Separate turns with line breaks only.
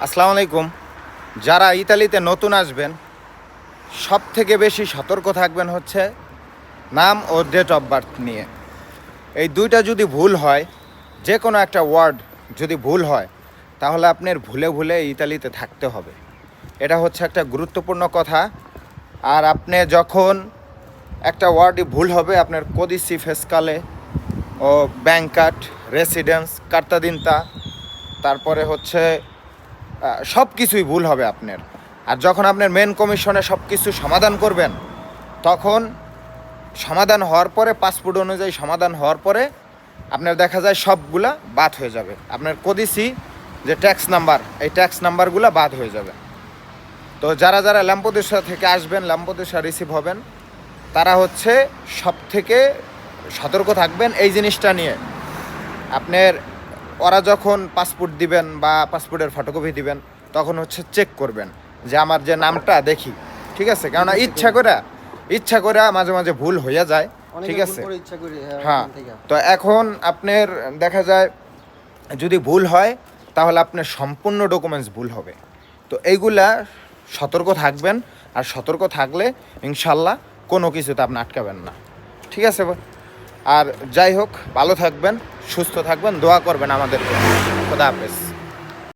আসসালামু আলাইকুম। যারা ইতালিতে নতুন আসবেন সব থেকে বেশি সতর্ক থাকবেন হচ্ছে নাম ও ডেট অফ বার্থ নিয়ে। এই দুইটা যদি ভুল হয়, যে কোনো একটা ওয়ার্ড যদি ভুল হয়, তাহলে আপনার ভুলে ভুলে ইতালিতে থাকতে হবে। এটা হচ্ছে একটা গুরুত্বপূর্ণ কথা। আর আপনি যখন একটা ওয়ার্ডই ভুল হবে, আপনার কদিসি ফেসকালে ও ব্যাংক কার্ড, রেসিডেন্স কার্তাদিনতা, তারপরে হচ্ছে সব কিছুই ভুল হবে আপনার। আর যখন আপনার মেন কমিশনে সব কিছু সমাধান করবেন, তখন সমাধান হওয়ার পরে পাসপোর্ট অনুযায়ী সমাধান হওয়ার পরে আপনার দেখা যায় সবগুলা বাদ হয়ে যাবে। আপনার কদিসি যে ট্যাক্স নাম্বার, এই ট্যাক্স নাম্বারগুলো বাদ হয়ে যাবে। তো যারা যারা ল্যাম্পোদেশা থেকে আসবেন, ল্যাম্পোদেশা রিসিভ হবেন, তারা হচ্ছে সব থেকে সতর্ক থাকবেন এই জিনিসটা নিয়ে। আপনার ওরা যখন পাসপোর্ট দিবেন বা পাসপোর্টের ফটোকপি দিবেন, তখন হচ্ছে চেক করবেন যে আমার যে নামটা দেখি ঠিক আছে। কেননা ইচ্ছা করে মাঝে মাঝে ভুল হইয়া যায়, ঠিক আছে। হ্যাঁ, তো এখন আপনার দেখা যায় যদি ভুল হয়, তাহলে আপনার সম্পূর্ণ ডকুমেন্টস ভুল হবে। তো এইগুলা সতর্ক থাকবেন। আর সতর্ক থাকলে ইনশাল্লাহ কোনো কিছুতে আপনি আটকাবেন না, ঠিক আছে। আর যাই হোক, ভালো থাকবেন, সুস্থ থাকবেন, দোয়া করবেন আমাদেরকে। খোদা হাফেজ।